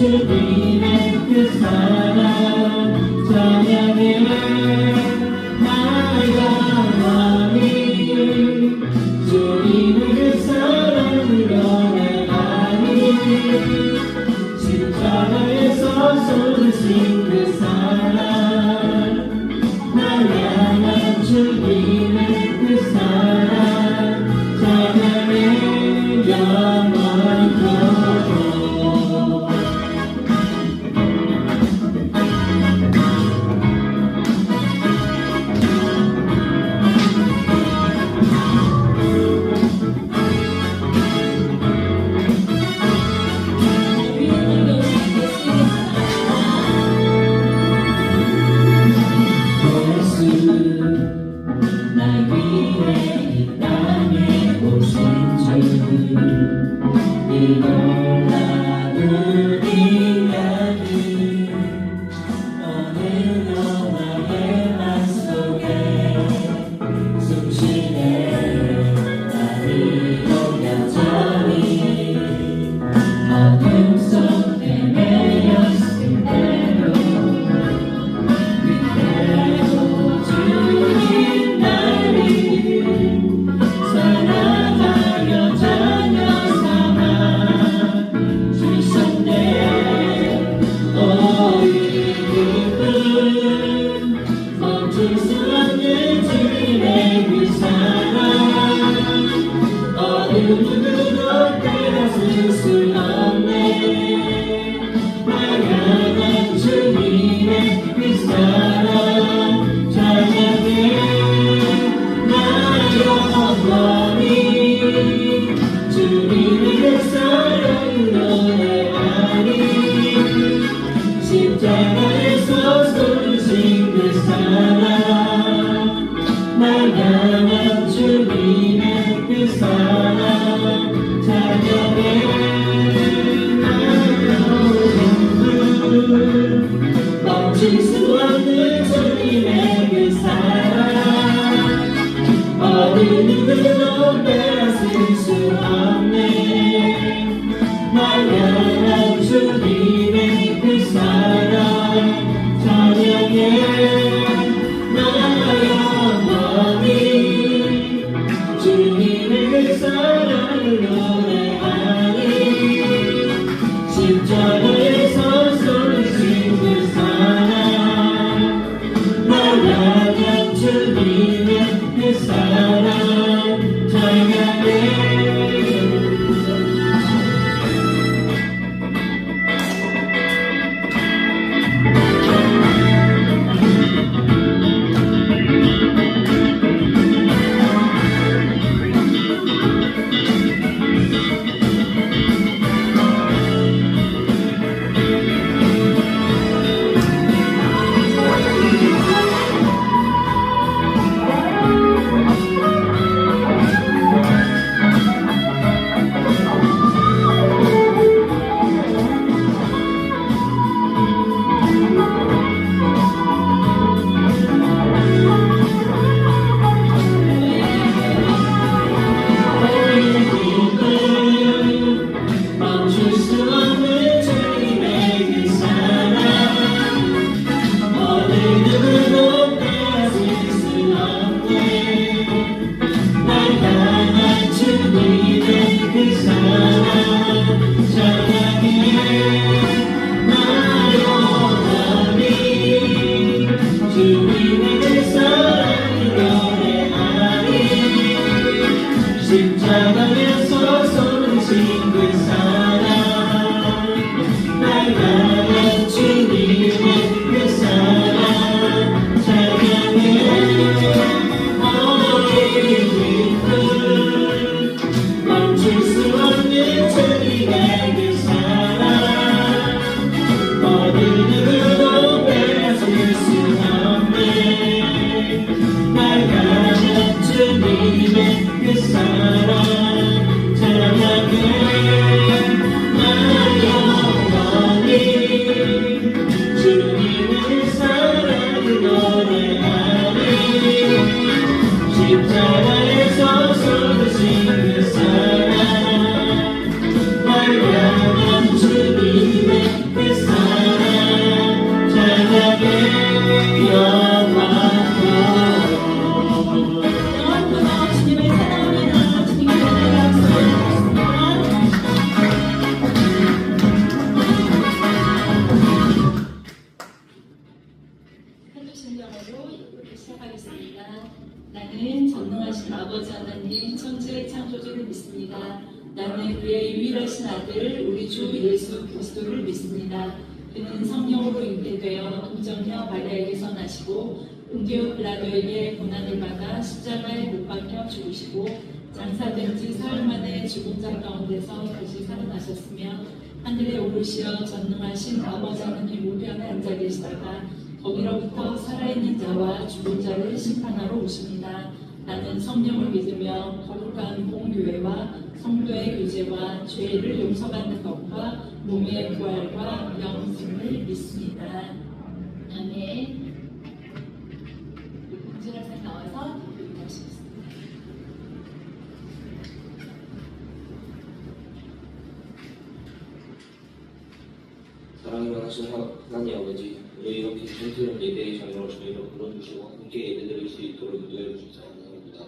주님의 그 사랑 찬양해 나의 영원히 주님의 그 사랑으로 내가니 십자가에서 쏟으신 그 사랑 날 향한 주님의 그 사랑 찬양해 영원토록 날 위해 이 땅에 오신 주 이 놀라운 이야기 오늘도 나의 맘속에 숨쉬네 나를 여전히 어둠 속에 매였을 때로 그때도 주님 나를 사랑하여 자녀 삼아 주셨네 오 이 기쁨 멈출 수 없는 주님의 그 사랑 어느 누구도 빼앗을 수 없네 날 향한 주님의 그 사랑 찬양해 나 영원히 주님의 그 사랑으로 내가니 십자가에서 쏟으신 그 사랑 날 향한 주님의 그 사랑 찬양해 나 영원히 멈출 수 없는 주님의 그 사랑 어느 누구도 빼앗을 수 없네 날 향한 주님의 그 사랑 찬양해 나 영원히 주님의 그 사랑으로 내가니 십자가에서 쏟으신 그 사랑 날 향한 주님의 그 사랑 찬양해 아버지 하나님 천지의 창조주를 믿습니다. 나는 그의 유일하신 아들 우리 주 예수 그리스도를 믿습니다. 그는 성령으로 잉태되어 동정녀 마리아에게서 나시고 본디오 빌라도에게 고난을 받아 십자가에 못 박혀 죽으시고 장사된 지 사흘 만에 죽은 자 가운데서 다시 살아나셨으며 하늘에 오르시어 전능하신 아버지 하나님 우편에 앉아 계시다가 거기로부터 살아있는 자와 죽은 자를 심판하러 오십니다. 나는 성령을 믿으며 거룩한 공교회와 성도의 교제와 죄를 용서받는 것과 몸의 부활과 영생을 믿습니다. 아멘. 공진학생 나와서 기도하시겠습니다. 사랑이 많으신 하나님 아버지, 우리 이렇게 진실한 예배의 장면을 저희로 불러주시고 함께 예배드릴 수 있도록 인도해 주신 사랑입니다.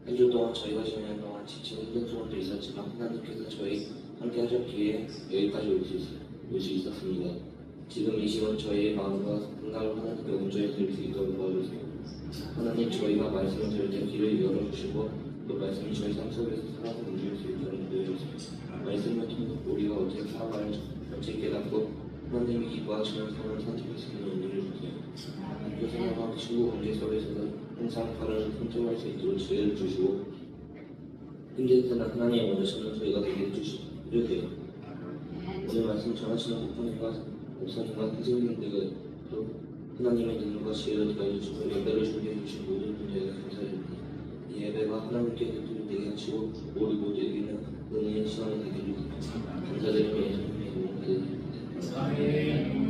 한 주 동안 저희가 지내는 동안 지치고 힘든 소원도 있었지만 하나님께서 저희 함께 하셨기에 여기까지 올 수 있었습니다. 지금 이 시간 저희의 마음과 생각을 하나님께 온전히 드릴 수 있도록 도와주세요. 하나님, 저희가 말씀을 들을 때 귀를 열어주시고 그 말씀이 저희 삶 속에서 살아서 움직일 수 있도록 인도해 주세요. 말씀을 통해 우리가 어떻게 살아가는지 어찌 깨닫고 하나님이 기뻐하시는 삶을 선택할 수 있는 은혜를 주세요. 학교 생활과 친구 관계 속에서는 항상 바른 선택할 수 있도록 지혜를 주시고 힘들 때는 하나님의 원하시는 저희가 되게 해주세요. 오늘 말씀 전하시는 목사님과 선생님들도 하나님의 능력과 지혜를 더해주시고 예배를 준비해 주신 모든 분들에게 감사드립니다. 이 예배가 하나님께 되게 하시고 우리 모두에게는 은혜의 시간이 되게 해주세요. 감사드리며 예수님의 이름으로 기도드립니다. 아멘.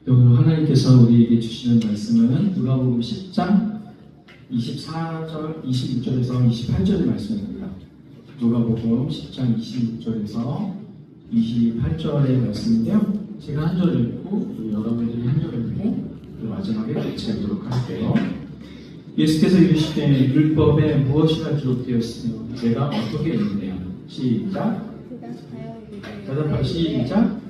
오늘 하나님께서 우리에게 주시는 말씀은 누가복음 10장 24절, 26절에서 28절의 말씀입니다. 누가복음 10장 26절에서 28절의 말씀인데요. 제가 한 절 읽고 여러분들이 한 절 읽고 마지막에 같이 읽도록 할게요. 예수께서 이르시되 율법에 무엇이나 기록되었으며 내가 어떻게 읽느냐. 시작. 대답하여 시작.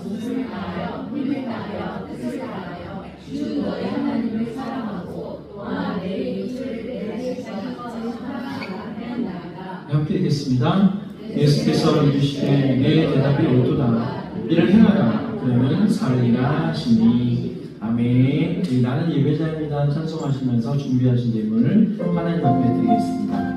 뜻을 다하여 힘을 다하여 뜻을 다하여 주 너의 하나님을 사랑하고 또한 내 이웃을 내 자신처럼 사랑하라 하였나이다. 함께 읽겠습니다. 예수께서 이르시되 내 대답이 옳도다. 이를 행하라. 그러면 살리라 하시니. 아멘. 나는 예배자입니다. 찬송하시면서 준비하신 예물을 하나님 앞에 드리겠습니다.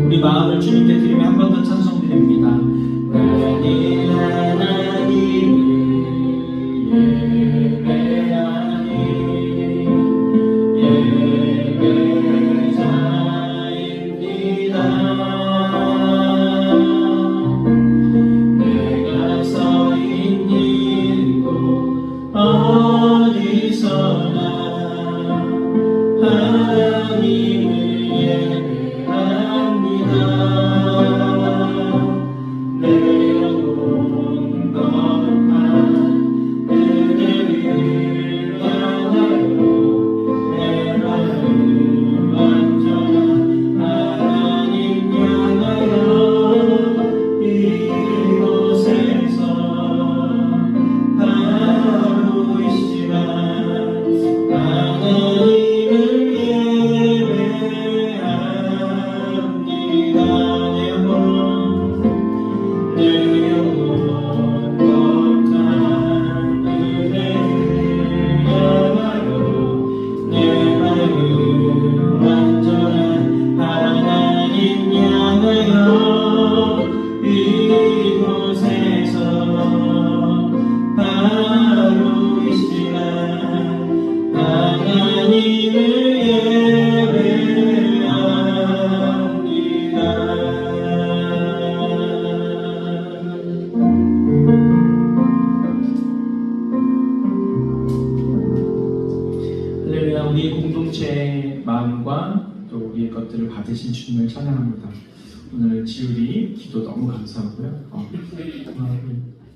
우리 마음을 주님께 드리며 한 번 더 찬송 드립니다. 나는 하나님을 예배하니 예배자입니다. 내가 서 있는 곳 어디서나 하나님을 예배합니다. 내 영혼 또 우리의 것들을 받으신 주님을 찬양합니다. 오늘 지율이 기도 너무 감사하고요.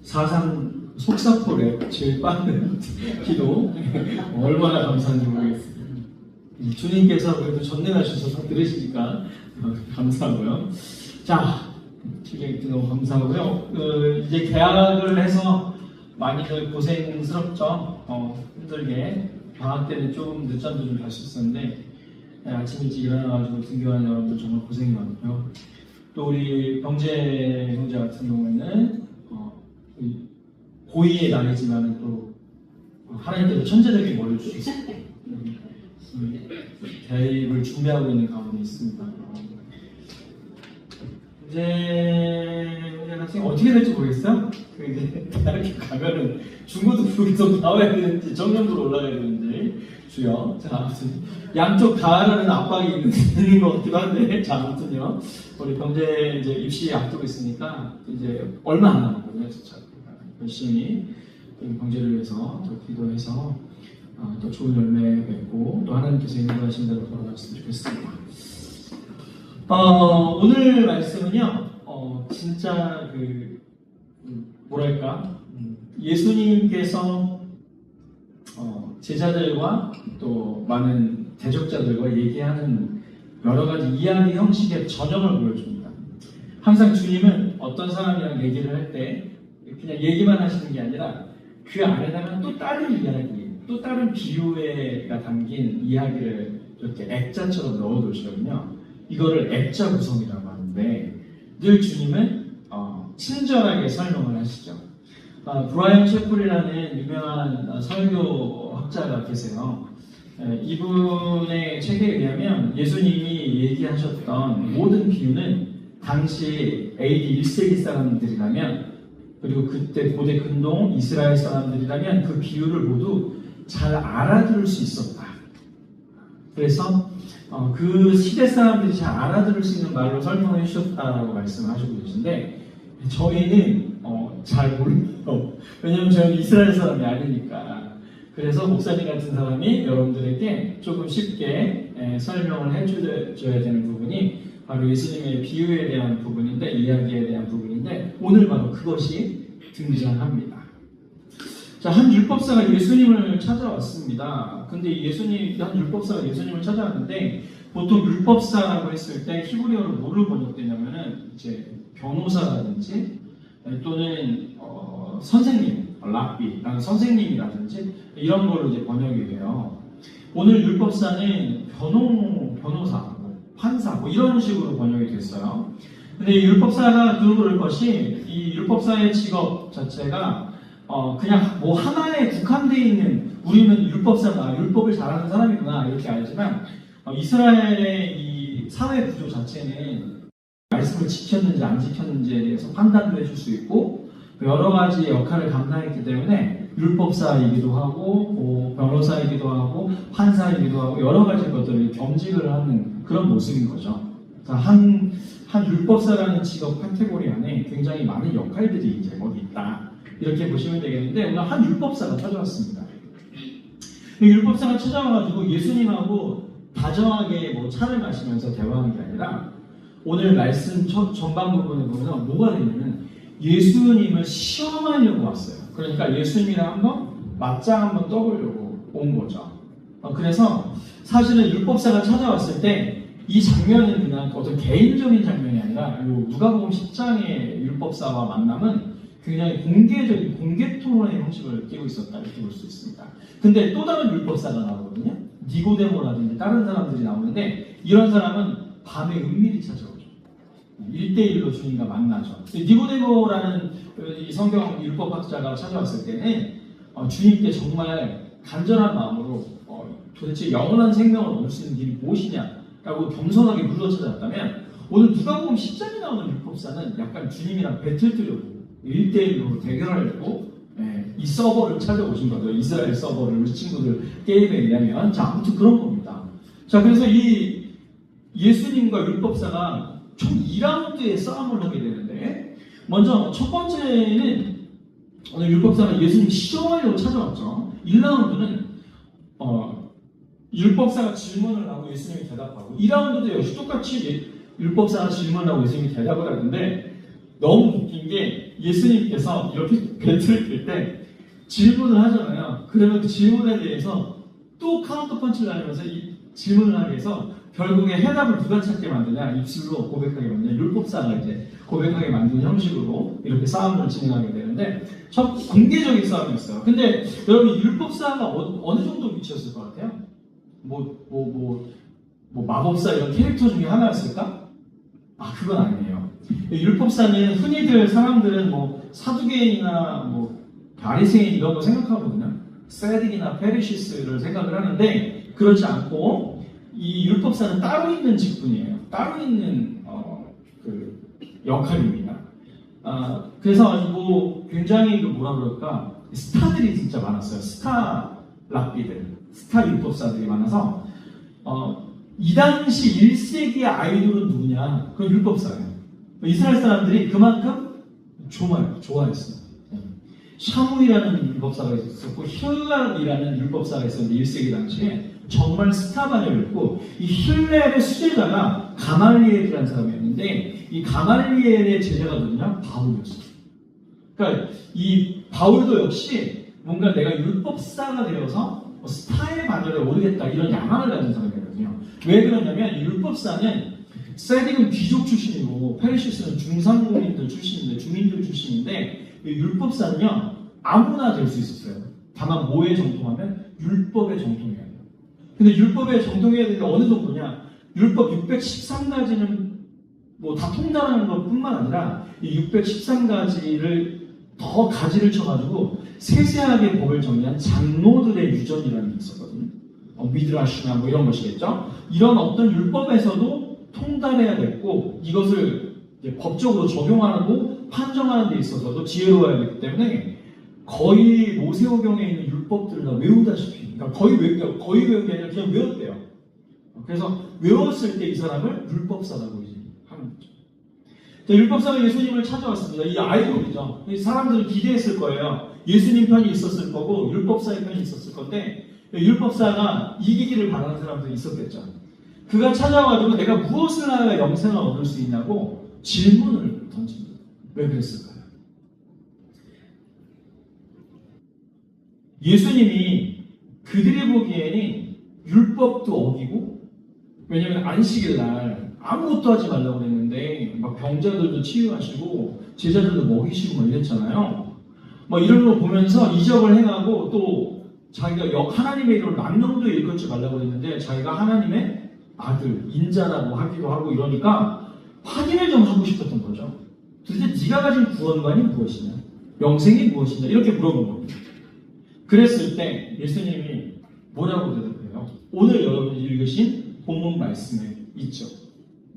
사상 속사포랩 제일 빠른 기도 얼마나 감사한지 모르겠습니다. 주님께서 그래도 전능하 주셔서 들으시니까 감사하고요. 자, 주님께 너무 감사하고요. 이제 개학을 해서 많이들 고생스럽죠. 힘들게 방학 때는 조금 늦잠도 좀 자셨었는데 아침 일찍 일어나가지고 등교하는 여러분들 정말 고생이 많고요. 또 우리 병재 형제 같은 경우에는 고2의 나이지만 또 하나님께서 천재적인 머리를 주셨어요. 대입을 준비하고 있는 가운데 있습니다. 이제 학생 어떻게 될지 모르겠어요. 대학교 가면은 중고등부에서 나와야 되는지 정년부로 올라가야 되는지 주요. 자, 아무튼 양쪽 다 하라는 압박이 있는 것 같기도 한데, 자, 아무튼요. 우리 병재 이제 입시 앞두고 있으니까 이제 얼마 안 남았거든요. 진짜 열심히 병재를 위해서 또 기도해서 또 좋은 열매 맺고 또 하나님께서 인도하신 대로 걸어갔으면 좋겠습니다. 오늘 말씀은요, 진짜 뭐랄까, 예수님께서 제자들과 또 많은 대적자들과 얘기하는 여러 가지 이야기 형식의 전형을 보여줍니다. 항상 주님은 어떤 사람이랑 얘기를 할 때 그냥 얘기만 하시는 게 아니라 그 안에다가 또 다른 이야기, 또 다른 비유가 담긴 이야기를 이렇게 액자처럼 넣어두시거든요. 이거를 액자 구성이라고 하는데 늘 주님은 친절하게 설명을 하시죠. 브라이언 채플이라는 유명한 설교학자가 계세요. 이분의 책에 의하면 예수님이 얘기하셨던 모든 비유는 당시 AD 1세기 사람들이라면, 그리고 그때 고대 근동 이스라엘 사람들이라면 그 비유를 모두 잘 알아들을 수 있었다. 그래서 그 시대 사람들이 잘 알아들을 수 있는 말로 설명해 주셨다라고 말씀하시고 계신데, 저희는 잘 몰라요. 왜냐하면 저희는 이스라엘 사람이 아니니까. 그래서 목사님 같은 사람이 여러분들에게 조금 쉽게 설명을 해줘야 되는 부분이 바로 예수님의 비유에 대한 부분인데, 이야기에 대한 부분인데, 오늘 바로 그것이 등장합니다. 자, 한 율법사가 예수님을 찾아왔습니다. 근데 한 율법사가 예수님을 찾아왔는데, 보통 율법사라고 했을 때 히브리어로 뭐를 번역되냐면은 이제 변호사라든지 또는 선생님, 랍비, 선생님이라든지 이런 걸로 이제 번역이 돼요. 오늘 율법사는 변호사, 판사 이런 식으로 번역이 됐어요. 근데 이 율법사가 그럴 것이, 이 율법사의 직업 자체가 그냥 뭐 하나에 국한되어 있는, 우리는 율법사가 율법을 잘하는 사람이구나 이렇게 알지만, 이스라엘의 이 사회 구조 자체는 말씀을 지켰는지 안 지켰는지에 대해서 판단도 해줄 수 있고 여러 가지 역할을 감당했기 때문에 율법사이기도 하고 변호사이기도 하고 판사이기도 하고 여러 가지 것들을 겸직을 하는 그런 모습인 거죠. 한 율법사라는 직업 카테고리 안에 굉장히 많은 역할들이 이제 거기 있다, 이렇게 보시면 되겠는데, 오늘 한 율법사가 찾아왔습니다. 율법사가 찾아와가지고 예수님하고 다정하게 차를 마시면서 대화하는 게 아니라, 오늘 말씀 전반 부분에 보면 뭐가 되냐면 예수님을 시험하려고 왔어요. 그러니까 예수님이랑 한번 맞짱 한번 떠보려고 온 거죠. 그래서 사실은 율법사가 찾아왔을 때 이 장면은 그냥 어떤 개인적인 장면이 아니라 누가복음 10장의 율법사와 만남은 굉장히 공개적인 공개 토론의 형식을 띠고 있었다, 이렇게 볼 수 있습니다. 근데 또 다른 율법사가 나오거든요. 니고데모라든지 다른 사람들이 나오는데, 이런 사람은 밤에 은밀히 찾아오죠. 1대1로 주님과 만나죠. 니고데모라는 이 성경 율법학자가 찾아왔을 때는 주님께 정말 간절한 마음으로 도대체 영원한 생명을 얻을 수 있는 길이 무엇이냐라고 겸손하게 물어 찾아왔다면, 오늘 누가복음 10장에 나오는 율법사는 약간 주님이랑 배틀 뜨려고 1대1로 대결하려고 이 서버를 찾아오신 거죠. 이스라엘 서버를 우리 친구들 게임에 의하면. 자, 아무튼 그런 겁니다. 자, 그래서 이 예수님과 율법사가 총 2라운드의 싸움을 하게 되는데, 먼저 첫 번째는 오늘 율법사가 예수님 시험하려고 찾아왔죠. 1라운드는 율법사가 질문을 하고 예수님이 대답하고 2라운드도 역시 똑같이 율법사가 질문을 하고 예수님이 대답을 하는데 너무 웃긴 게 예수님께서 이렇게 벨트를 낄 때 질문을 하잖아요. 그러면 그 질문에 대해서 또 카운터 펀치를 하면서 이 질문을 하기 위해서 결국에 해답을 누가 찾게 만드냐, 입술로 고백하게 만드냐, 율법사가 이제 고백하게 만드는 형식으로 이렇게 싸움을 진행하게 되는데 첫 공개적인 싸움이었어요. 근데 여러분 율법사가 어느 정도 위치였을 것 같아요? 뭐 마법사 이런 캐릭터 중에 하나였을까? 아, 그건 아니에요. 율법사는 흔히들 사람들은 뭐 사두개인이나 뭐 바리새인 이런 거 생각하거든요. 세딕이나 페리시스를 생각을 하는데 그렇지 않고 이 율법사는 따로 있는 직분이에요. 따로 있는 그 역할입니다. 그래서 뭐 굉장히 그 뭐라 그럴까 스타들이 진짜 많았어요. 스타 랍비들, 스타 율법사들이 많아서 이 당시 1세기의 아이돌은 누구냐? 그건 율법사예요. 이스라엘 사람들이 그만큼 좋아했어요. 샤무이라는 율법사가 있었고 힐랄이라는 율법사가 있었는데 1세기 당시에 정말 스타반이었고 이 힐렐의 수제자가 가말리엘이라는 사람이었는데 이 가말리엘의 제자가 누구냐? 바울이었어요. 그러니까 이 바울도 역시 뭔가 내가 율법사가 되어서 스타의 반열에 오르겠다 이런 야망을 가진 사람이거든요. 왜 그러냐면 율법사는 세딕은 귀족 출신이고 페리시스는 중상공인들 출신인데 주민들 출신인데 율법사는요 아무나 될 수 있었어요. 다만 뭐에 정통하면 율법에 정통해야 돼요. 근데 율법에 정통해야 되는 게 어느 정도냐? 율법 613가지는 뭐 다 통달하는 것뿐만 아니라 이 613가지를 더 가지를 쳐가지고 세세하게 법을 정리한 장로들의 유전이라는 게 있었거든요. 미드라시나 뭐 이런 것이겠죠. 이런 어떤 율법에서도 통달해야 됐고 이것을 이제 법적으로 적용하고 판정하는 데 있어서도 지혜로워야 되기 때문에 거의 모세오경에 있는 율법들을 다 외우다시피 그러니까 거의 외운 게 아니라 그냥 외웠대요. 그래서 외웠을 때 이 사람을 율법사라고 이제 하는 거죠. 율법사가 예수님을 찾아왔습니다. 이 아이돌이죠. 사람들은 기대했을 거예요. 예수님 편이 있었을 거고 율법사의 편이 있었을 건데 율법사가 이기기를 바라는 사람들이 있었겠죠. 그가 찾아와가지고 내가 무엇을 하여야 영생을 얻을 수 있냐고 질문을 던집니다. 왜 그랬을까요? 예수님이 그들이 보기에는 율법도 어기고 왜냐하면 안식일 날 아무것도 하지 말라고 그랬는데 막 병자들도 치유하시고 제자들도 먹이시고 막 이랬잖아요. 막 이런 거 보면서 이적을 행하고 또 자기가 하나님의 이름을 남명도 일컫지 말라고 그랬는데 자기가 하나님의 아들, 인자라고 하기도 하고 이러니까 확인을 좀 하고 싶었던 거죠. 도대체 네가 가진 구원관이 무엇이냐? 영생이 무엇이냐? 이렇게 물어본 겁니다. 그랬을 때 예수님이 뭐라고 대답해요? 오늘 여러분이 읽으신 본문 말씀에 있죠.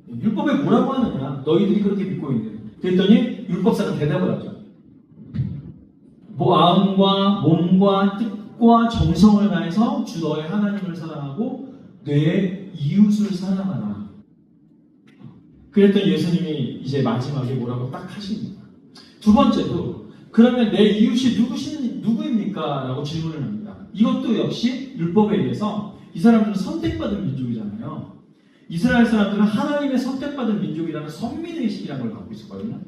율법에 뭐라고 하느냐? 너희들이 그렇게 믿고 있는. 그랬더니 율법사가 대답을 하죠. 마음과 몸과 뜻과 정성을 다해서 주 너의 하나님을 사랑하고 내 이웃을 사랑하라. 그랬더니 예수님이 이제 마지막에 뭐라고 딱 하십니다. 두 번째도 그러면 내 이웃이 누구입니까? 라고 질문을 합니다. 이것도 역시 율법에 의해서 이 사람들은 선택받은 민족이잖아요. 이스라엘 사람들은 하나님의 선택받은 민족이라는 선민의식이라는 걸 갖고 있었거든요.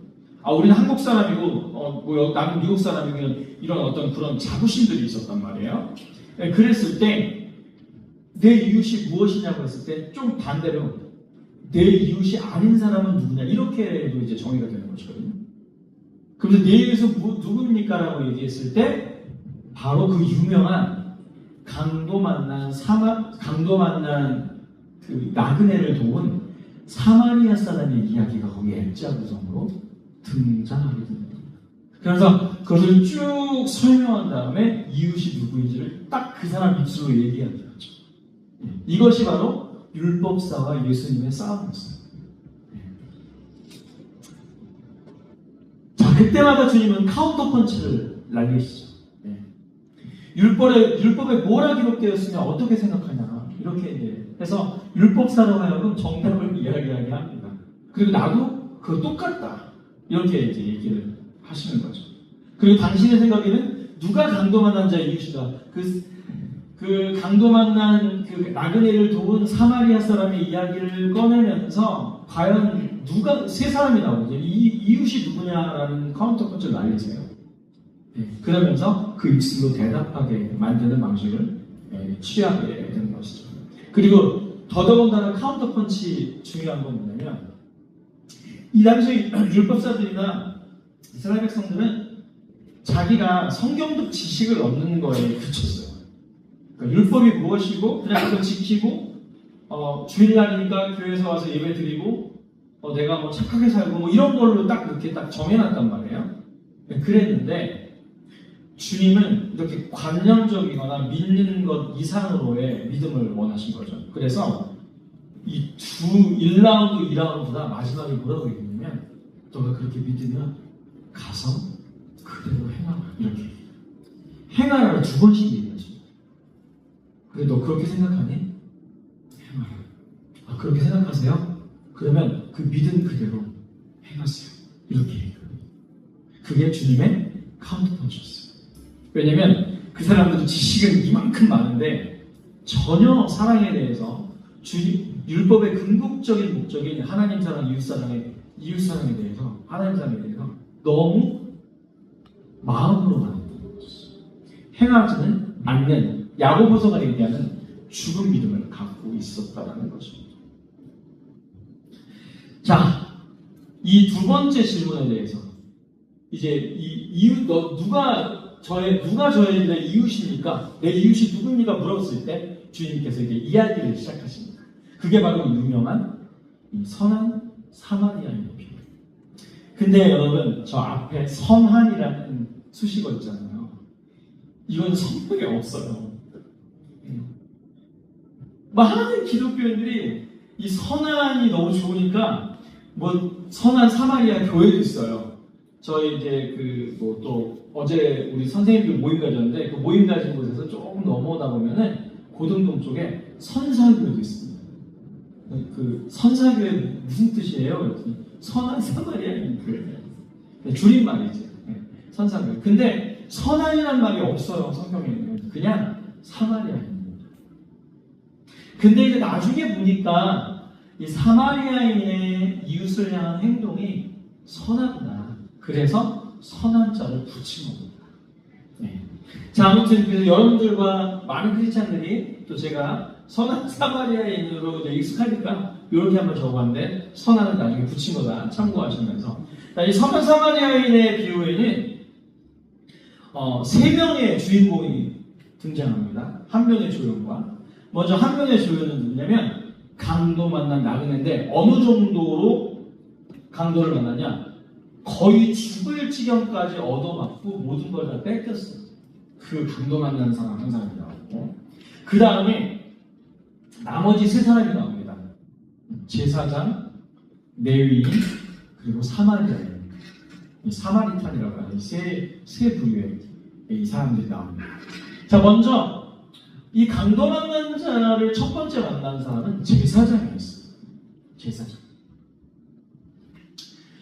우리는 한국 사람이고 나는 미국 사람이고 이런 어떤 그런 자부심들이 있었단 말이에요. 그랬을 때 내 이웃이 무엇이냐고 했을 때 좀 반대로 내 이웃이 아닌 사람은 누구냐 이렇게도 이제 정의가 되는 것이거든요. 그래서 내 이웃은 누구입니까? 라고 얘기했을 때 바로 그 유명한 강도 만난 그 나그네를 도운 사마리아 사람의 이야기가 거기 액자 구성으로 등장하게 됩니다. 그래서 그것을 쭉 설명한 다음에 이웃이 누구인지를 딱 그 사람 입술로 얘기하게 하죠. 이것이 바로 율법사와 예수님의 싸움이었어요. 자, 그때마다 주님은 카운터 펀치를 날리시죠. 율법에 뭐라 기록되었으면 어떻게 생각하냐 이렇게 이제 해서 율법사로 하여금 정답을 이야기하게 합니다. 그리고 나도 그거 똑같다 이렇게 이제 얘기를 하시는 거죠. 그리고 당신의 생각에는 누가 강도 만난 자의 이웃이다. 그 강도 만난 그 나그네를 도운 사마리아 사람의 이야기를 꺼내면서 과연 누가 세 사람이 나오죠. 이웃이 누구냐라는 카운터 펀치를 날리세요. 그러면서 그 입술로 대답하게 만드는 방식을 취하게 되는 것이죠. 그리고 더더군다나 카운터 펀치 중요한 건 뭐냐면 이 당시 율법사들이나 이스라엘 백성들은 자기가 성경적 지식을 얻는 거에 그쳤어요. 그러니까 율법이 무엇이고 그냥 그거 지키고 주일날이니까 교회에서 와서 예배 드리고 내가 뭐 착하게 살고 뭐 이런 걸로 딱 그렇게 딱 정해놨단 말이에요. 그랬는데 주님은 이렇게 관념적이거나 믿는 것 이상으로의 믿음을 원하신 거죠. 그래서 이 1라운드, 2라운드다 마지막에 뭐라고 얘기했냐면 너가 그렇게 믿으면 가서 그대로 행하라. 이렇게 행하라를 2번씩 얘기하십니다. 그래 너 그렇게 생각하니? 행하라. 아 그렇게 생각하세요? 그러면 그 믿음 그대로 행하세요. 이렇게 얘기해요. 그게 주님의 카운터 펀치였어요. 왜냐면 그 사람들도 지식은 이만큼 많은데 전혀 사랑에 대해서 율법의 궁극적인 목적인 하나님 사랑, 이웃 사랑에 대해서 하나님 사랑에 대해서 너무 마음으로만 행하지는 않는 야고보서가 얘기하는 죽은 믿음을 갖고 있었다라는 것입니다. 자, 이 2번째 질문에 대해서 이제 이 이웃 누가 저의 내 이웃입니까? 내 이웃이 누굽니까? 물었을 때 주님께서 이제 이야기를 시작하십니다. 그게 바로 유명한 이 선한 사마리아인의 비유. 근데 여러분 저 앞에 선한이라는 수식어 있잖아요. 이건 성경에 없어요. 많은 기독교인들이 이 선한이 너무 좋으니까 뭐 선한 사마리아 교회도 있어요. 저희 이제 또 어제 우리 선생님들 모임 가졌는데 그 모임 가진 곳에서 조금 넘어오다 보면은 고등동 쪽에 선사교회도 있습니다. 그 선사교회 무슨 뜻이에요? 그랬더니 선한 사마리아인 교회. 줄임말이지. 선사교회. 근데 선한이란 말이 없어요. 성경에는. 그냥 사마리아인입니다. 근데 이제 나중에 보니까 이 사마리아인의 이웃을 향한 행동이 선하구나. 그래서 선한 자를 붙인 겁니다. 자, 아무튼 그래서 여러분들과 많은 크리스찬들이 또 제가 선한 사마리아인으로 이제 익숙하니까 이렇게 한번 적어봤는데 선한은 나중에 붙인 거다 참고하시면서 이 선한 사마리아인의 비유에는 3명의 주인공이 등장합니다. 한 명의 조연과 먼저 한 명의 조연은 누구냐면 강도 만난 나그네인데 어느 정도로 강도를 만나냐 거의 죽을 지경까지 얻어맞고 모든 걸 다 뺏겼어요. 그 강도 만난 사람 한 사람이 나오고 그 다음에 나머지 3사람이 나옵니다. 제사장, 레위인, 그리고 사마리아인. 사마리탄이라고 하는 세 부류의 이 사람들이 나옵니다. 자, 먼저 이 강도 만난 자를 첫 번째 만난 사람은 제사장이었어요. 제사장.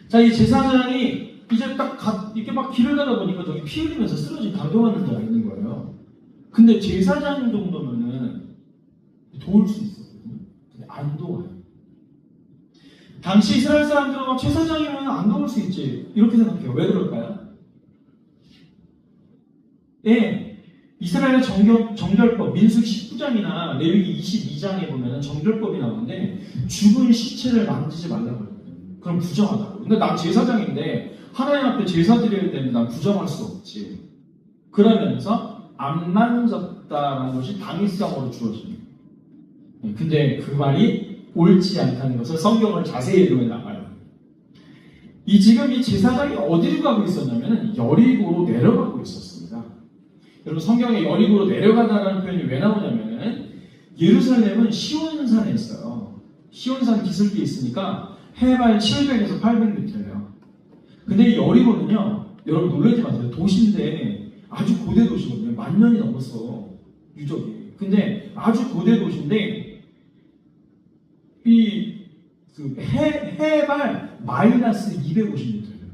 자, 이 제사장이 이제 딱 이렇게 막 길을 가다 보니까 저기 피 흘리면서 쓰러진 강도 만난 자가 있는 거예요. 근데 제사장 정도면은 도울 수 있었거든요. 근데 안 도와요. 당시 이스라엘 사람들은 막 제사장이면 안 도울 수 있지. 이렇게 생각해요. 왜 그럴까요? 이스라엘 정결법, 민수기 19장이나 레위기 22장에 보면 정결법이 나오는데 죽은 시체를 만지지 말라고 해요. 그럼 부정하다고. 근데 난 제사장인데 하나님 앞에 제사 드려야 되는데 난 부정할 수 없지. 그러면서 안 만졌다라는 것이 당위성으로 주어집니다. 근데 그 말이 옳지 않다는 것을 성경을 자세히 읽으면 나와요. 지금 이 제사장이 어디로 가고 있었냐면 여리고로 내려가고 있었습니다. 여러분 성경에 여리고로 내려가다라는 표현이 왜 나오냐면 예루살렘은 시온산에 있어요. 시온산 기슭에 있으니까 해발 700에서 800m예요. 근데 이 여리고는요, 여러분 놀라지 마세요. 도시인데 아주 고대 도시거든요. 10,000년이 넘었어 유적이. 근데 아주 고대 도시인데 해발 마이너스 250m예요.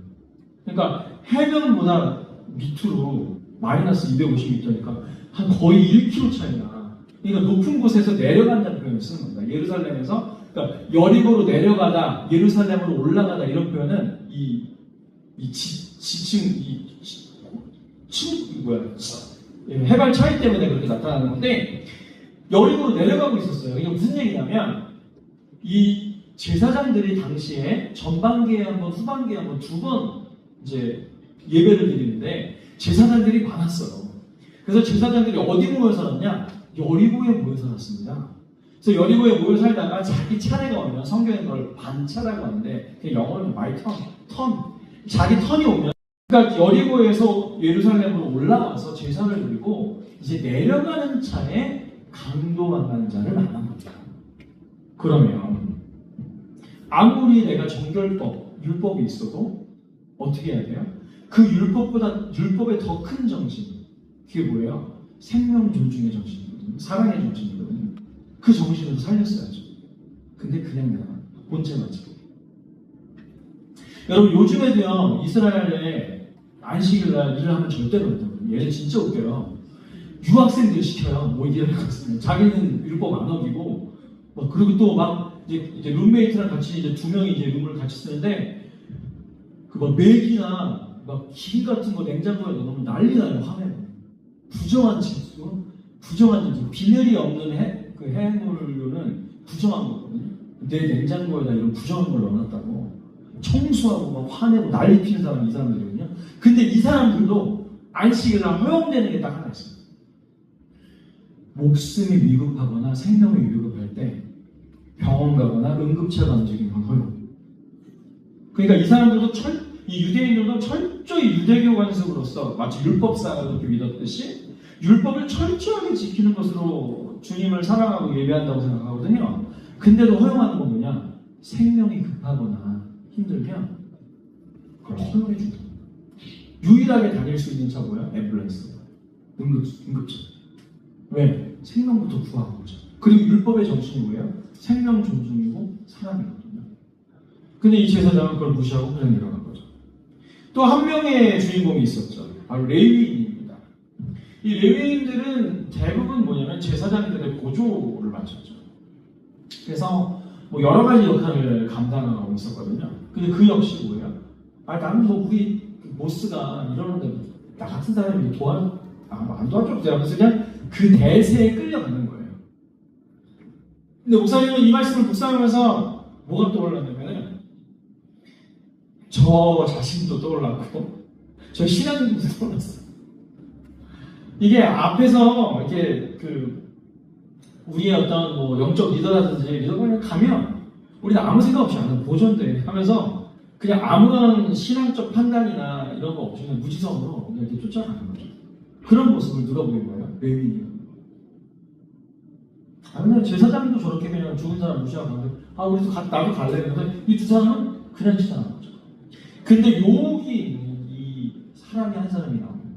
그러니까 해변보다 밑으로 마이너스 250m니까 한 거의 1km 차이나. 그러니까 높은 곳에서 내려간다는 표현을 쓰는 겁니다. 예루살렘에서 그러니까 여리고로 내려가다 예루살렘으로 올라가다 이런 표현은 해발 차이 때문에 그렇게 나타나는 건데 여리고로 내려가고 있었어요. 이게 무슨 얘기냐면 이 제사장들이 당시에 전반기에 한 번, 후반기에 한 번, 두 번 이제 예배를 드리는데 제사장들이 많았어요. 그래서 제사장들이 어디 모여 살았냐? 여리고에 모여 살았습니다. 그래서 여리고에 모여 살다가 자기 차례가 오면 성경에 그걸 반차라고 하는데 영어로는 마이 턴. 자기 턴이 오면 그러니까 여리고에서 예루살렘으로 올라와서 제사를 드리고 이제 내려가는 차에 강도 만나는 자를 만난 겁니다. 그러면 아무리 내가 정결법, 율법이 있어도 어떻게 해야 돼요? 그 율법의 더 큰 정신, 그게 뭐예요? 생명 존중의 정신이거든요. 사랑의 정신이거든요. 그 정신으로 살렸어야죠. 근데 그냥 내가 본체 맞지. 여러분 요즘에도요 이스라엘에 안식일날 일을 하면 절대로 못해요. 얘는 진짜 웃겨요. 유학생들 시켜요. 뭐 일을 하거든요. 자기는 율법 안 어기고 그리고 또 막 이제 룸메이트랑 같이 이제 두 명이 이제 룸을 같이 쓰는데 그 막 맥이나 막 김 같은 거 냉장고에 넣으면 난리 나요. 화내고 부정한 질수, 비늘이 없는 그 해물류는 부정한 거거든요. 내 냉장고에다 이런 부정한 걸 넣어놨다고 청소하고 막 화내고 난리 피는 사람이 이 사람들이거든요. 근데 이 사람들도 안식일날 허용되는 게 딱 하나 있어요. 목숨이 위급하거나 생명이 위급할 때 병원 가거나 응급차가 움직이는 건 허용. 그러니까 이 사람들도 이 유대인들도 철저히 유대교 관습으로서 마치 율법사가 그렇게 믿었듯이 율법을 철저하게 지키는 것으로 주님을 사랑하고 예배한다고 생각하거든요. 근데도 허용하는 건 뭐냐? 생명이 급하거나 힘들면 그걸 허용해 준다. 유일하게 다닐 수 있는 차 뭐야? 앰뷸런스. 응급차. 왜? 생명부터 구하는 거죠. 그리고 율법의 정신이 뭐예요? 생명 존중이고 사랑이거든요. 근데 이 제사장은 그걸 무시하고 그냥 내려간 거죠. 또 한 명의 주인공이 있었죠. 바로 레위인입니다. 이 레위인들은 대부분 뭐냐면 제사장들의 보조를 맡았죠. 그래서 뭐 여러 가지 역할을 감당하고 있었거든요. 근데 그 역시 뭐예요? 나는 뭐 우리 보스가 이러는데 나 같은 사람이 안 도와줘도 돼요. 그래서 그냥 그 대세에 끌려가는 거예요. 근데 목사님은 이 말씀을 묵상하면서 뭐가 떠올랐냐면은 저 자신도 떠올랐고 저 신앙님도 떠올랐어요. 이게 앞에서 이렇게 우리의 어떤 뭐 영적 리더라든지 이런 거 가면 우리는 아무 생각 없이 하는 보존돼 하면서 그냥 아무런 신앙적 판단이나 이런 거 없이 그냥 무지성으로 그냥 이렇게 쫓아가는 거죠. 그런 모습을 누가 보인 거예요? 레위인이요. 그냥 제사장도 저렇게 그냥 죽은 사람 무시하고 우리도 나도 갈래. 근데 이 두 사람은 그냥 지나간 거죠. 근데 여기 있는 이 사람이 한 사람이 나오는 거예요.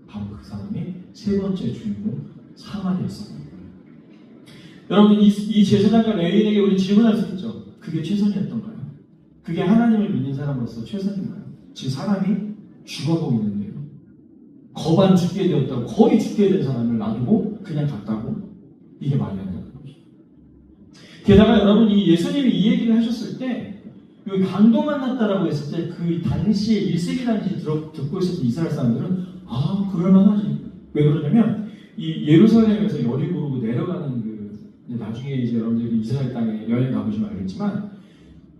바로 그 사람이 세 번째 주인공 사마리아였습니다. 여러분 이 제사장과 레위인에게 우리 질문할 수 있죠. 그게 최선이었던가요? 그게 하나님을 믿는 사람으로서 최선인가요? 지금 사람이 죽어보고 있는데요. 거반 죽게 되었다고 거의 죽게 된 사람을 놔두고 그냥 갔다고? 이게 말이 안 되는 거죠. 게다가 여러분 이 예수님이 이 얘기를 하셨을 때 여기 강도 만났다라고 했을 때 그 당시에 1세기 당시에 듣고 있었던 이스라엘 사람들은 그럴만하지. 왜 그러냐면 이 예루살렘에서 여리고로 내려가는 나중에 이제 여러분들이 이스라엘 땅에 여행 가보시면 알겠지만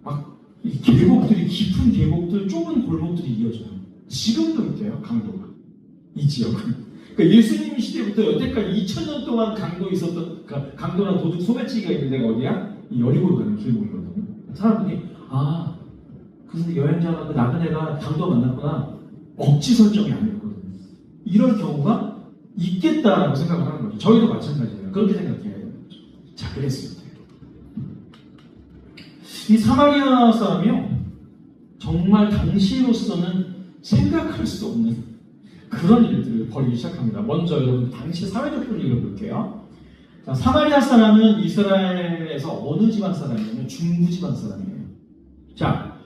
막 이 계곡들이 깊은 계곡들 좁은 골목들이 이어져요. 지금도 있대요. 강도가 이 지역은. 그러니까 예수님 시대부터 여태까지 2000년 동안 강도나 도둑 소매치기가 있는 데가 어디야? 이 여리고로 가는 길목이거든요. 사람들이 그래서 여행자가 그 나그네가 강도 만났구나. 억지 설정이 아니었거든요. 이럴 경우가 있겠다라고 생각을 하는 거죠. 저희도 마찬가지예요. 그렇게 생각해야 되는 거죠. 자, 그랬습니다. 이 사마리아 사람이요. 정말 당시로서는 생각할 수 없는 그런 일들을 벌이기 시작합니다. 먼저 여러분 당시 사회적 분위기를 볼게요. 자, 사마리아 사람은 이스라엘에서 어느 집안 사람이냐면 중부 집안 사람이에요. 자,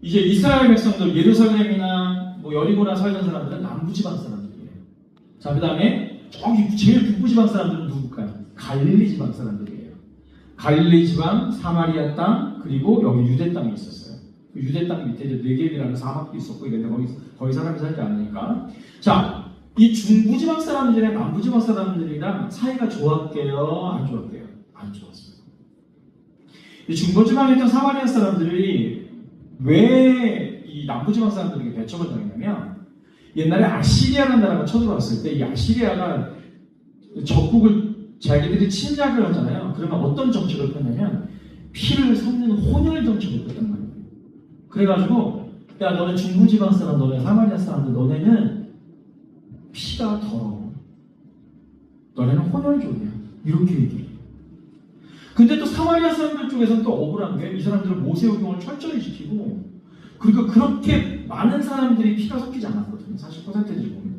이제 이스라엘 백성들 예루살렘이나 뭐 여리고나 살던 사람들은 남부 집안 사람이에요. 자, 그 다음에 저기 제일 북부지방 사람들은 누굴까요? 갈릴리 지방 사람들이에요. 갈릴리 지방, 사마리아 땅, 그리고 여기 유대 땅이 있었어요. 그 유대 땅 밑에 이제 네겝이라는 사막도 있었고, 이런데 거기 사람이 살지 않으니까. 자, 이 중부지방 사람들이랑 남부지방 사람들이랑 사이가 좋았게요? 안 좋았게요? 안 좋았어요. 이 중부지방에 있던 사마리아 사람들이 왜 이 남부지방 사람들에게 배척을 당했냐면, 옛날에 아시리아라는 나라가 쳐들어왔을 때 이 아시리아가 적국을 자기들이 침략을 하잖아요. 그러면 어떤 정책을 폈냐면 피를 섞는 혼혈 정책을 폈단 말이에요. 그래가지고 야, 너네 중부지방 사람, 너네 사마리아 사람들, 너네는 피가 더러워. 너네는 혼혈족이야. 이렇게 얘기해요. 근데 또 사마리아 사람들 쪽에서는 또 억울한 게 이 사람들은 모세오경을 철저히 지키고, 그리고 그렇게 많은 사람들이 피가 섞이지 않았거든요. 사실 퍼센테이지 보면.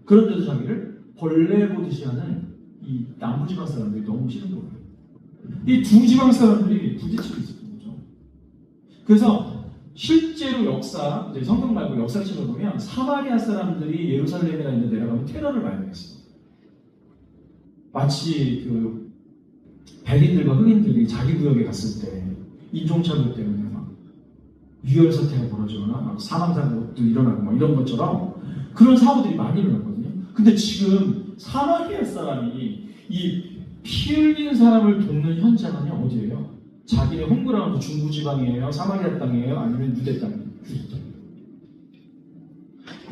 그런데도 자기를 벌레 보듯이 하는 이 남부지방 사람들이 너무 싫은 거예요. 이 두 지방 사람들이 부딪히고 있었던 거죠. 그래서 실제로 역사, 이제 성경 말고 역사책을 보면 사마리아 사람들이 예루살렘이나 있는 데 내려가면 테러를 발명했어요. 마치 그 백인들과 흑인들이 자기 구역에 갔을 때 인종차별 때문에 막 유혈 사태가 벌어지거나 막 사망사고도 일어나고 막 이런 것처럼 그런 사고들이 많이 일어났거든요. 근데 지금 사마리아 사람이 이 피 흘린 사람을 돕는 현장은 어디예요? 자기네 홈그라운드 중부지방이에요? 사마리아 땅이에요? 아니면 유대 땅이에요? 유대 땅.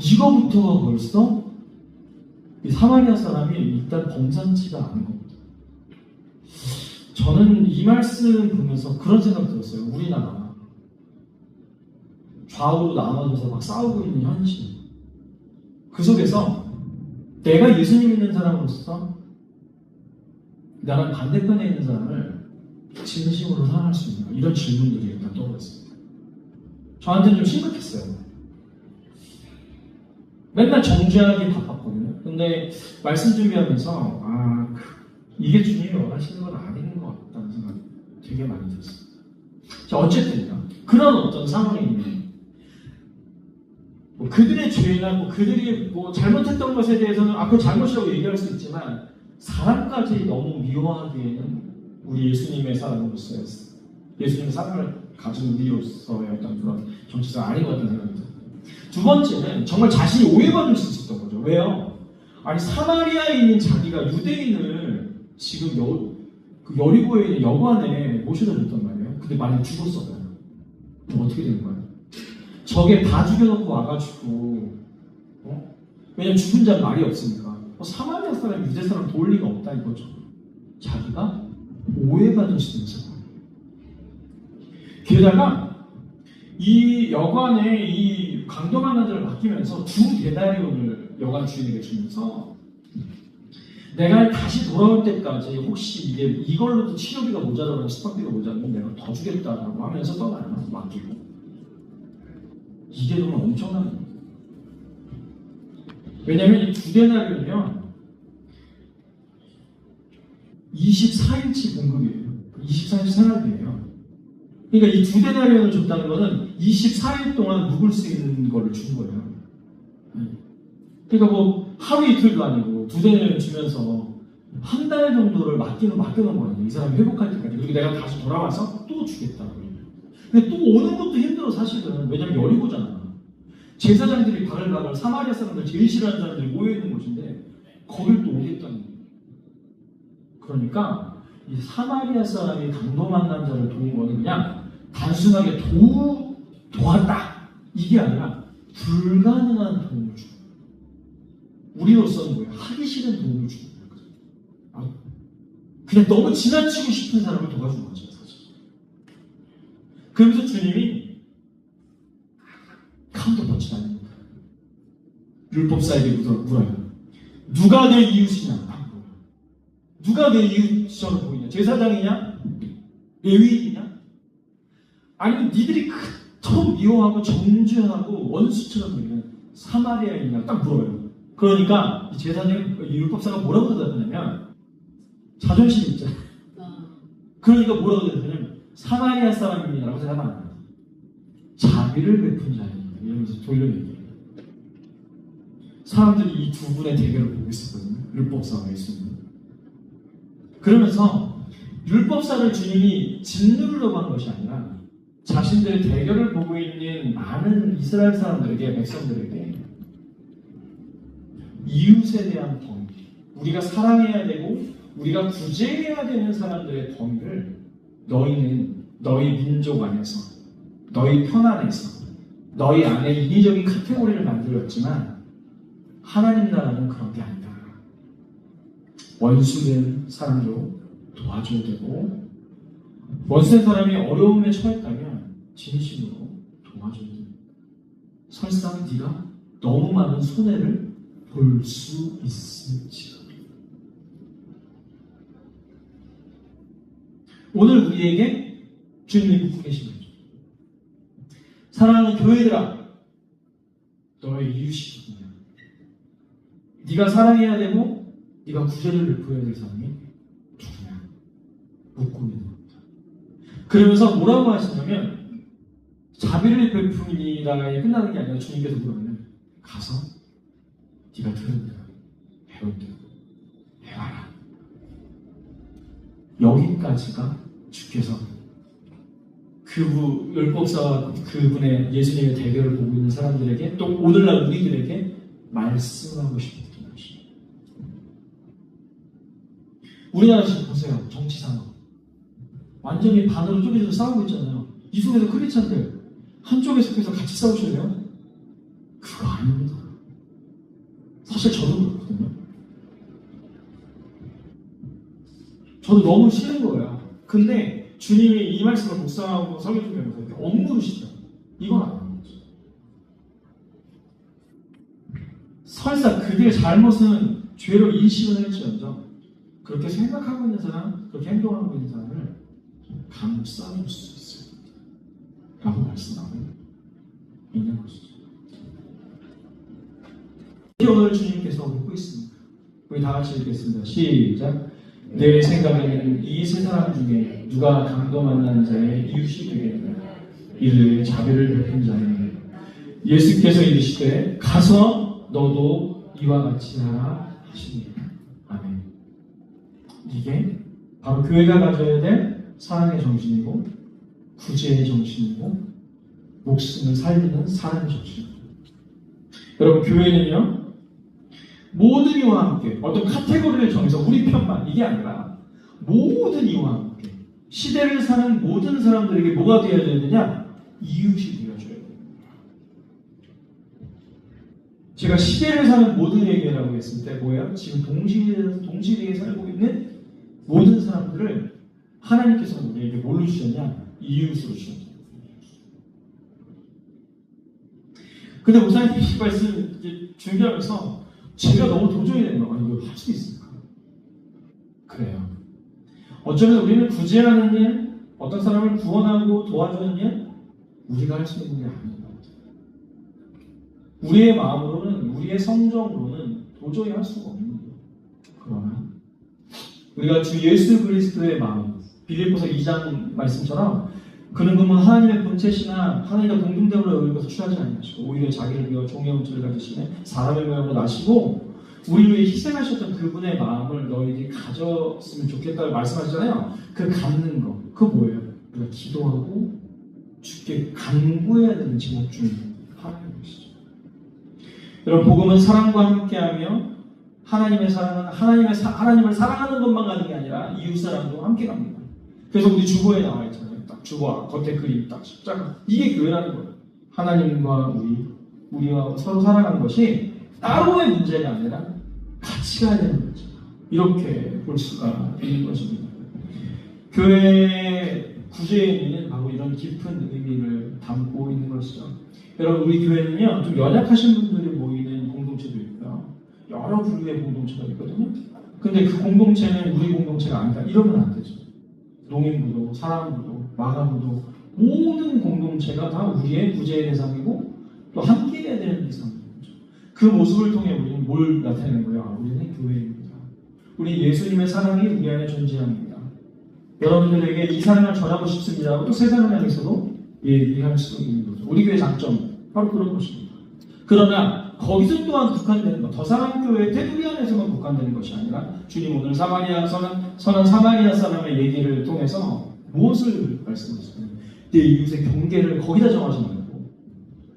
이거부터가 벌써 이 사마리아 사람이 일단 범상치가 않은 겁니다. 저는 이 말씀 보면서 그런 생각 들었어요. 우리나라 좌우로 나눠져서 막 싸우고 있는 현실. 그 속에서 내가 예수님 믿는 사람으로서 나랑 반대편에 있는 사람을 진심으로 사랑할 수 있는가? 이런 질문들이 일단 떠올랐습니다. 저한테는 좀 심각했어요. 맨날 정죄하기 바빴거든요. 근데 말씀 준비하면서 이게 주님이 원하시는 건 아닌 것 같다는 생각이 되게 많이 들었어요. 자, 어쨌든 그런 어떤 상황이 뭐 그들의 죄나 뭐 그들이 뭐 잘못했던 것에 대해서는 그 잘못이라고 얘기할 수 있지만 사람까지 너무 미워하기에는 우리 예수님의 사람으로서의 예수님의 사람을 가진 우리로서의 어떤 그런 정체가 아닌 것 같다는 생각이 들어요. 두 번째는 정말 자신이 오해받을 수 있었던 거죠. 왜요? 아니 사마리아에 있는 자기가 유대인을 지금 그 여리고에 있는 여관에 모셔다 줬단 말이에요. 근데 만약 죽었어요. 그럼 어떻게 되는 거예요? 저게 다 죽여놓고 와가지고 왜냐면 죽은 자는 말이 없으니까 사마리아 사람, 유대 사람 도울 리가 없다 이거죠. 자기가 오해받을 수 있는 상황. 게다가 이 여관에 이 강도만 자를 맡기면서 두 데나리온을 여관 주인에게 주면서 내가 다시 돌아올 때까지 혹시 이걸로도 치료비가 모자라면 숙박비가 모자라면 내가 더 주겠다라고 하면서 떠나요. 맡기고. 이게 정말 엄청난 겁니다. 왜냐하면 이 두 데나리온이면 24일치 공급이에요. 24일 생활비예요. 그러니까 이 두 데나리온을 줬다는 것은 24일 동안 묵을 수 있는 거를 준 거예요. 그러니까 뭐 하루 이틀도 아니고 두 데나리온 주면서 한 달 정도를 맡겨놓은 거예요. 이 사람이 회복할 때까지. 그리고 내가 다시 돌아와서 또 주겠다. 근데 또 오는 것도 힘들어 사실은. 왜냐면 여리고잖아. 제사장들이 바글바글 사마리아 사람들 제일 싫어하는 사람들이 모여있는 곳인데 거길 또 오겠다는 거예요. 그러니까 이 사마리아 사람이 강도 만난 자를 도운 거는 그냥 단순하게 도왔다 이게 아니라 불가능한 도움을 주는 거예요. 우리로서는 뭐예요? 하기 싫은 도움을 주는 거예요. 그냥 너무 지나치고 싶은 사람을 도와주는 거죠. 사실. 그러면서 주님이 카운터펀치가 아닙니다. 율법사에게 물어요. 누가 내 이웃이냐? 누가 내 이웃처럼 보이냐? 제사장이냐? 레위인이냐? 아니면 니들이 그토록 미워하고 정죄하고 원수처럼 보이는 사마리아인이냐? 딱 물어요. 그러니까 이 제사장, 율법사가 뭐라고 대답하냐면 자존심 있잖아요. 그러니까 뭐라고 대답하냐면 사마리아 사람입니다라고 대답 안 해요. 자비를 베푼 자입니다. 이러면서 돌려내요. 사람들이 이 두 분의 대결을 보고 있었거든요. 율법사와 예수님. 그러면서 율법사를 주님이 짓누르려고 한 것이 아니라 자신들의 대결을 보고 있는 많은 이스라엘 사람들에게, 백성들에게 이웃에 대한 범위, 우리가 사랑해야 되고 우리가 구제해야 되는 사람들의 범위를 너희는 너희 민족 안에서, 너희 편 안에서, 너희 안에 인위적인 카테고리를 만들었지만 하나님 나라는 그런 게 아니다. 원수된 사람도 도와줘야 되고, 원수된 사람이 어려움에 처했다면 진심으로 도와줘야 됩니다. 설사 네가 너무 많은 손해를 볼 수 있을지라도. 오늘 우리에게 주님이 묻고 계신 거죠. 사랑하는 교회들아, 너의 이웃이 누구냐? 네가 사랑해야 되고 네가 구제를 베풀어야 될 사람이 누구냐? 묻고 있는 겁니다. 그러면서 뭐라고 하시냐면, 자비를 베풀이라에 끝나는 게 아니라 주님께서 물으면 가서 네가 들은 대로 배운 대로 해봐라. 여기까지가 주께서 그분 율법사와 그분의 예수님의 대결을 보고 있는 사람들에게, 또 오늘날 우리들에게 말씀하고 싶은 것입니다. 우리나라 지금 보세요. 정치 상황 완전히 반으로 쪼개져서 싸우고 있잖아요. 이 속에서 크리스찬들 한쪽에 속해서 같이 싸우실래요? 그거 아닙니다. 사실 저도 그렇거든요. 저도 너무 싫은 거예요. 근데 주님이 이 말씀을 묵상하고 설교 중에서 이렇게 억누르시죠. 이건 아닌 거죠. 설사 그들의 잘못은 죄로 인식을 할지언정 그렇게 생각하고 있는 사람, 그렇게 행동하고 있는 사람을 감싸줄 수 있어요. 라고 말씀하고 있는 것이죠. 오늘 주님께서 묻고 있습니다. 우리 다 같이 읽겠습니다. 시작. 내 생각에는 이 세 사람 중에 누가 강도 만난 자의 이웃이 되겠느냐? 이를 자비를 베푼 자는 예수께서 이르시되 가서 너도 이와 같이 하라 하시니. 아멘. 이게 바로 교회가 가져야 될 사랑의 정신이고 구제의 정신이고 목숨을 살리는 사랑의 정신입니다. 여러분, 교회는요, 모든 이와 함께 어떤 카테고리를 정해서 우리 편만, 이게 아니라 모든 이와 함께 시대를 사는 모든 사람들에게 뭐가 되어야 되느냐? 이웃이 되어줘야 됩니다. 제가 시대를 사는 모든에게라고 했을 때 뭐예요? 지금 동시대에 살고 있는 모든 사람들을 하나님께서 우리에게 뭘로 주셨냐? 이웃으로 주셨죠. 근데 목사님 이 말씀 준비하면서 제가 너무 도전이 되는 거예요. 이걸 할 수 있을까? 그래요. 어쩌면 우리는 구제하는 일, 어떤 사람을 구원하고 도와주는 일, 우리가 할 수 있는 게 아닌 것 같아요. 우리의 마음으로는, 우리의 성정으로는 도저히 할 수가 없는 거예요. 그러나 우리가 주 예수 그리스도의 마음, 빌립보서 2장 말씀처럼 그는 그러면 하나님의 본체시나 하나님과 동등됨으로 여기는 것을 취하지 아니하시고 오히려 자기를 위하여 종의 형체를 가지시네 사람의 모양으로 나시고 우리를 위해 희생하셨던 그분의 마음을 너희들이 가졌으면 좋겠다고 말씀하시잖아요. 그 갖는 거, 그거 뭐예요? 우리가 기도하고 주께 간구해야 되는 제목 중에 하나인 것이죠. 여러분, 복음은 사랑과 함께하며 하나님의 사랑은 하나님을 사랑하는 것만 가는 게 아니라 이웃 사랑도 함께 갑니다. 그래서 우리 주보에 나와 있잖아요. 딱 주보와 겉에 그림 딱 십자가. 이게 교회라는 거예요. 하나님과 우리와 서로 사랑하는 것이 따로의 문제가 아니라 같이 가야 되는 거죠. 이렇게 볼 수가 있는 것입니다. 교회의 구제의 의미는 바로 이런 깊은 의미를 담고 있는 것이죠. 여러분, 우리 교회는요, 좀 연약하신 분들이 모이는 공동체도 있고요. 여러 부류의 공동체가 있거든요. 근데 그 공동체는 우리 공동체가 아니다. 이러면 안 되죠. 농인부도, 사랑부도, 마가부도 모든 공동체가 다 우리의 구제의 대상이고 또 함께 해야 되는 대상이죠. 그 모습을 통해 우리는 뭘 나타내는 거예요? 우리는 교회입니다. 우리 예수님의 사랑이 우리 안에 존재합니다. 여러분들에게 이 사랑을 전하고 싶습니다 하고 또 세상을 향해서도 얘기할 수 있는 거죠. 우리 교회 장점 바로 그런 것입니다. 그러나 거기서 또한 국한되는 것, 더 사랑 교회 테두리 안에서만 국한되는 것이 아니라 주님 오늘 선한 사마리아 사람의 얘기를 통해서 무엇을 말씀하시나요? 내 이웃의 경계를 거기다 정하지 말고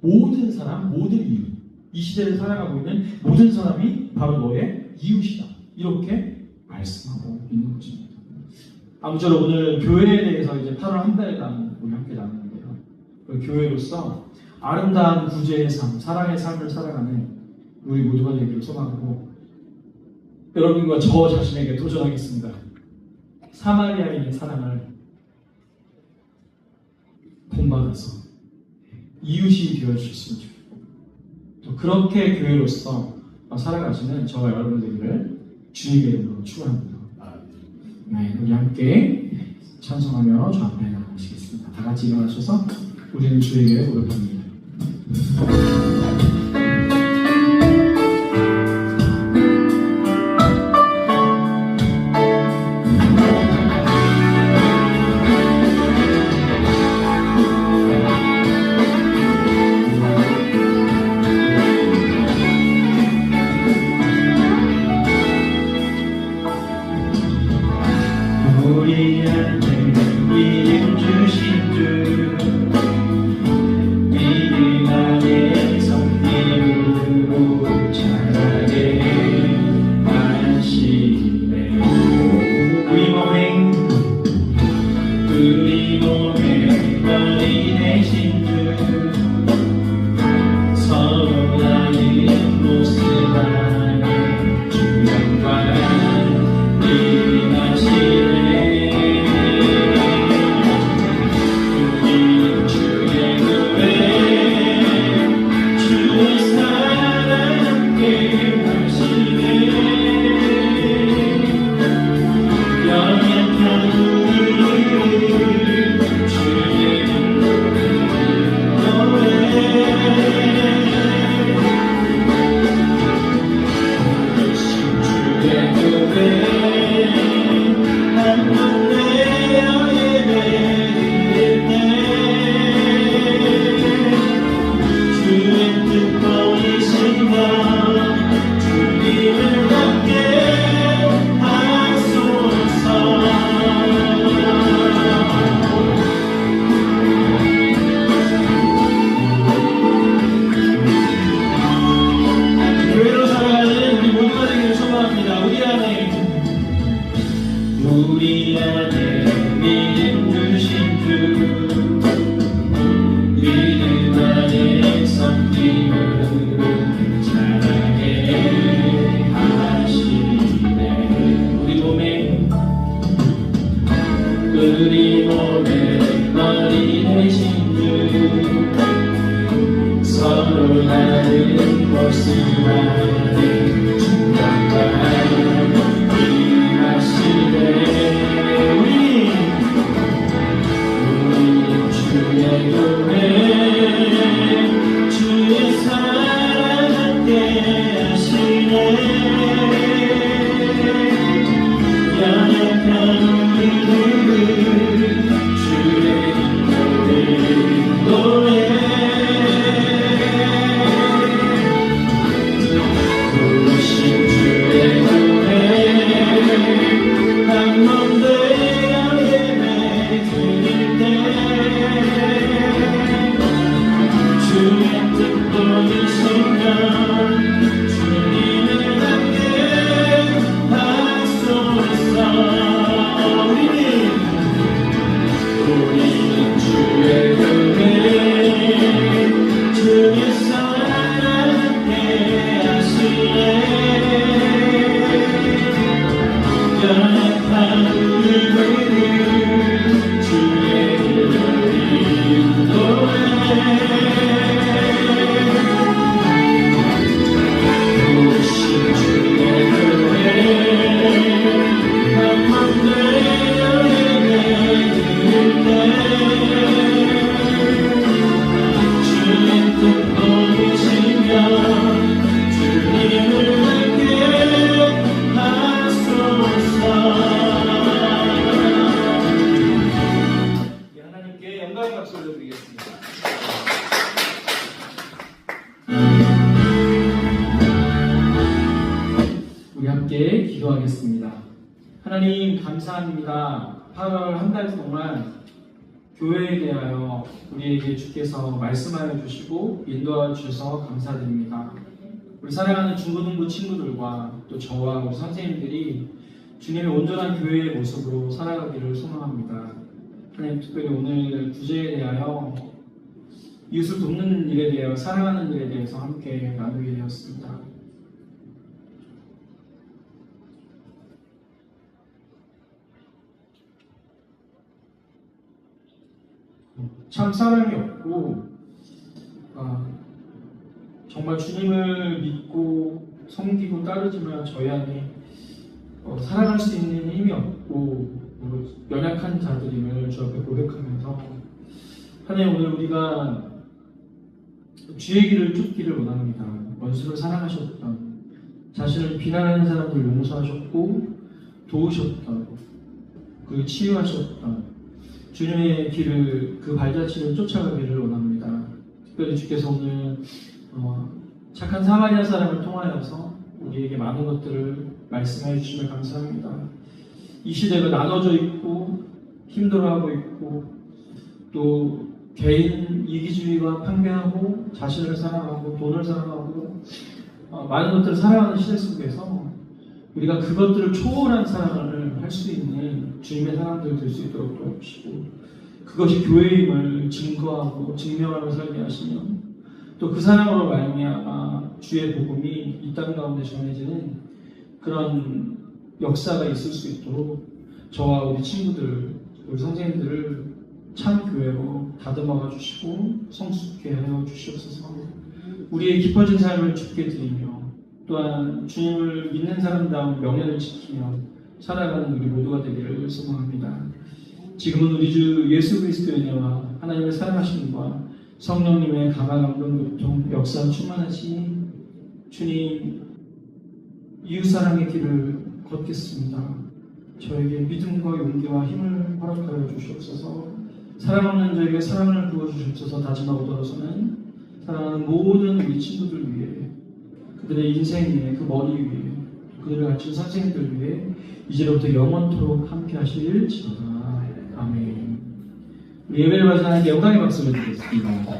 모든 사람, 모든 이웃, 이 시대를 살아가고 있는 모든 사람이 바로 너의 이웃이다. 이렇게 말씀하고 있는 것입니다. 아무쪼록 오늘 교회에 대해서 이제 8월 한 달간 우리 함께 나누는데요. 그 교회로서 아름다운 구제의 삶, 사랑의 삶을 살아가는 우리 모두가 되기를 소망하고 여러분과 저 자신에게 도전하겠습니다. 사마리아인의 사랑을 본받아서 이웃이 되어주셨으면 좋겠고 또 그렇게 교회로서 살아가시는 저와 여러분 되기를 주님의 이름으로 축원합니다. 네, 우리 함께 찬송하며 주 앞에 나가시겠습니다. 다 같이 일어나셔서 우리는 주에게 고백합니다. 우리한테 이름 주신 주 믿음 안에 성령으로 자라게 하시네. 우리 몸에 머리 되신 주 서로 다른 모습 안에 주 영광 임하시네. 우리 안에 믿음 주신 주 믿음 안에 섬김으로 자라게 하시네. 우리 몸에 머리 되신 주 서로 다른 모습 안에 중간과 주의 교회 주의 사랑 함께 하시네. 연약한 우리들을 주의 인도해 부르신 주의 교회 한 몸 되어 예배 드릴 때 주의 뜻도 이시면 주님을 함께 하소서. 우리는 주의 교회 주의 사랑 함께 하시네. 연약한 우리들을 주의 인도해 하나님께 영광의 박수 올려드리겠습니다. 함께 기도하겠습니다. 하나님 감사합니다. 8월 한 달 동안 교회에 대하여 우리에게 주께서 말씀하여 주시고 인도하여 주셔서 감사드립니다. 우리 사랑하는 중고등부 친구들과 또 저와 우리 선생님들이 주님의 온전한 교회의 모습으로 살아가기를 소망합니다. 하나님 특별히 오늘 주제에 대하여 이웃을 돕는 일에 대하여 사랑하는 일에 대해서 함께 나누게 되었습니다. 참 사랑이 없고 정말 주님을 믿고 섬기고 따르지만 저희 안에 살아갈 수 있는 힘이 없고 연약한 자들임을 주 앞에 고백하면서 하나님 오늘 우리가 주의 길을 쫓기를 원합니다. 원수를 사랑하셨던 자신을 비난하는 사람들 용서하셨고 도우셨던 그리고 치유하셨던 주님의 길을 그 발자취를 쫓아가기를 원합니다. 특별히 주께서 오늘 착한 사마리아 사람을 통하여서 우리에게 많은 것들을 말씀해 주시면 감사합니다. 이 시대가 나눠져 있고 힘들어하고 있고 또 개인 이기주의가 판매하고 자신을 사랑하고 돈을 사랑하고 많은 것들을 사랑하는 시대 속에서 우리가 그것들을 초월한 사랑을 할 수 있는 주님의 사람들 될 수 있도록 도와주시고 그것이 교회임을 증거하고 증명하며 살게 하시며 또 그 사랑으로 말미암아 주의 복음이 이 땅 가운데 전해지는 그런 역사가 있을 수 있도록 저와 우리 친구들, 우리 선생님들을 참 교회로 다듬어가 주시고 성숙케 하여 주시옵소서. 우리의 깊어진 삶을 주께 드리며 또한 주님을 믿는 사람다운 명예를 지키며 살아가는 우리 모두가 되기를 소망합니다. 지금은 우리 주 예수 그리스도의 은혜와 하나님의 사랑하심과 성령님의 강한 감동 교통 역사 충만하신 주님 이웃사랑의 길을 걷겠습니다. 저에게 믿음과 용기와 힘을 허락하여 주시옵소서. 사랑하는 저에게 사랑을 부어주시옵소서. 다짐하고 돌아서는 사랑하는 모든 우리 친구들 위해 그들의 인생 위에 그 머리 위에 그들을 가르친 선생님들 위해 이제로부터 영원토록 함께 하실지어다. 아멘. 예배를 마치는 영광의 박수를 드리겠습니다.